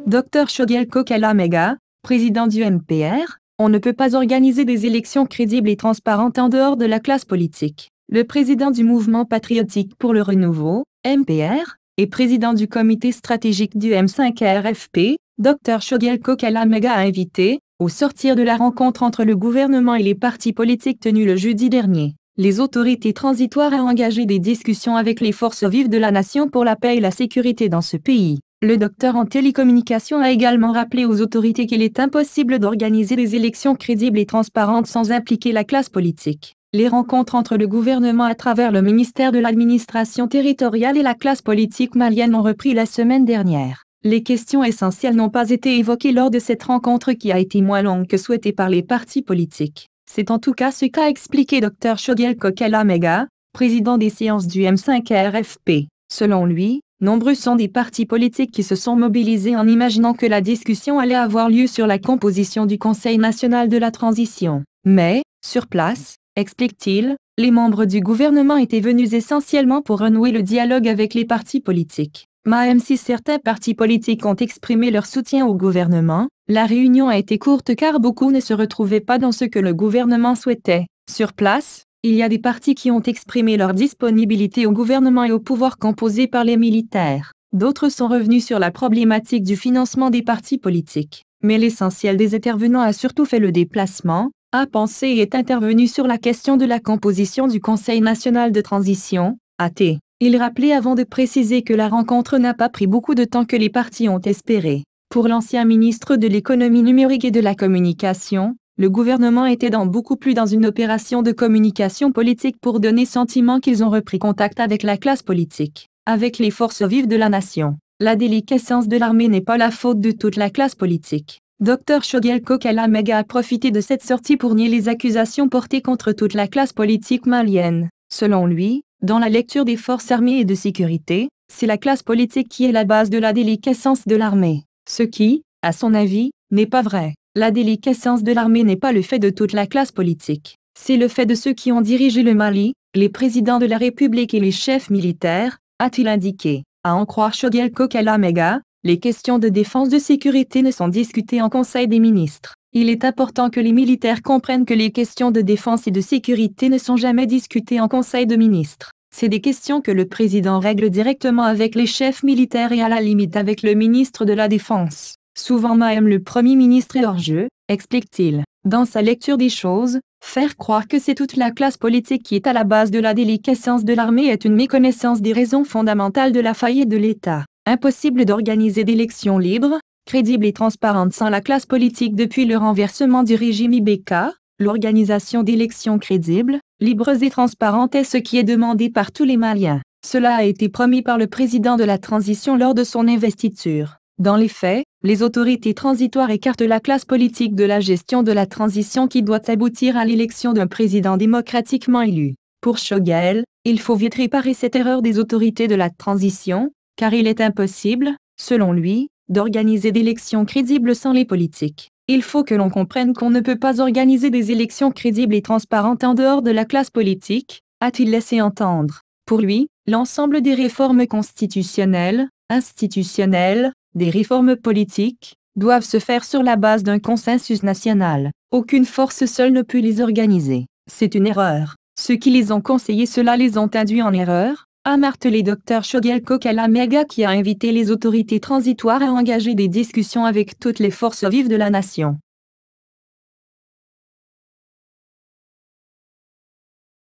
Dr Shogel Kokala-Mega, président du MPR, on ne peut pas organiser des élections crédibles et transparentes en dehors de la classe politique. Le président du Mouvement patriotique pour le renouveau, MPR, et président du comité stratégique du M5RFP, Dr Shogel Kokala-Mega a invité, au sortir de la rencontre entre le gouvernement et les partis politiques tenue le jeudi dernier, les autorités transitoires à engager des discussions avec les forces vives de la nation pour la paix et la sécurité dans ce pays. Le docteur en télécommunication a également rappelé aux autorités qu'il est impossible d'organiser des élections crédibles et transparentes sans impliquer la classe politique. Les rencontres entre le gouvernement à travers le ministère de l'administration territoriale et la classe politique malienne ont repris la semaine dernière. Les questions essentielles n'ont pas été évoquées lors de cette rencontre qui a été moins longue que souhaité par les partis politiques. C'est en tout cas ce qu'a expliqué Dr Shogel Kokala-Mega, président des séances du M5RFP. Selon lui, nombreux sont des partis politiques qui se sont mobilisés en imaginant que la discussion allait avoir lieu sur la composition du Conseil national de la transition. Mais, sur place, explique-t-il, les membres du gouvernement étaient venus essentiellement pour renouer le dialogue avec les partis politiques. Même si certains partis politiques ont exprimé leur soutien au gouvernement, la réunion a été courte car beaucoup ne se retrouvaient pas dans ce que le gouvernement souhaitait. Sur place, il y a des partis qui ont exprimé leur disponibilité au gouvernement et au pouvoir composé par les militaires. D'autres sont revenus sur la problématique du financement des partis politiques. Mais l'essentiel des intervenants a surtout fait le déplacement, a pensé et est intervenu sur la question de la composition du Conseil national de transition, AT. Il rappelait avant de préciser que la rencontre n'a pas pris beaucoup de temps que les partis ont espéré. Pour l'ancien ministre de l'économie numérique et de la communication, le gouvernement était beaucoup plus dans une opération de communication politique pour donner sentiment qu'ils ont repris contact avec la classe politique, avec les forces vives de la nation. La déliquescence de l'armée n'est pas la faute de toute la classe politique. Dr Shogel Kokala-Mega a profité de cette sortie pour nier les accusations portées contre toute la classe politique malienne. Selon lui, dans la lecture des forces armées et de sécurité, c'est la classe politique qui est la base de la déliquescence de l'armée. Ce qui, à son avis, n'est pas vrai. La déliquescence de l'armée n'est pas le fait de toute la classe politique. C'est le fait de ceux qui ont dirigé le Mali, les présidents de la République et les chefs militaires, a-t-il indiqué. À en croire Shogel Kokala-Mega, les questions de défense de sécurité ne sont discutées en Conseil des ministres. Il est important que les militaires comprennent que les questions de défense et de sécurité ne sont jamais discutées en Conseil de ministres. C'est des questions que le président règle directement avec les chefs militaires et à la limite avec le ministre de la Défense. Souvent même le Premier ministre est hors jeu, explique-t-il. Dans sa lecture des choses, faire croire que c'est toute la classe politique qui est à la base de la déliquescence de l'armée est une méconnaissance des raisons fondamentales de la faillite de l'État. Impossible d'organiser d'élections libres, crédibles et transparentes sans la classe politique depuis le renversement du régime Ibeka. L'organisation d'élections crédibles, libres et transparentes est ce qui est demandé par tous les Maliens. Cela a été promis par le président de la transition lors de son investiture. Dans les faits, les autorités transitoires écartent la classe politique de la gestion de la transition qui doit aboutir à l'élection d'un président démocratiquement élu. Pour Shogel, il faut vite réparer cette erreur des autorités de la transition, car il est impossible, selon lui, d'organiser d'élections crédibles sans les politiques. Il faut que l'on comprenne qu'on ne peut pas organiser des élections crédibles et transparentes en dehors de la classe politique, a-t-il laissé entendre. Pour lui, l'ensemble des réformes constitutionnelles, institutionnelles, des réformes politiques, doivent se faire sur la base d'un consensus national. Aucune force seule ne peut les organiser. C'est une erreur. Ceux qui les ont conseillés cela les ont induits en erreur, a martelé Dr Shogel Kokala-Mega qui a invité les autorités transitoires à engager des discussions avec toutes les forces vives de la nation.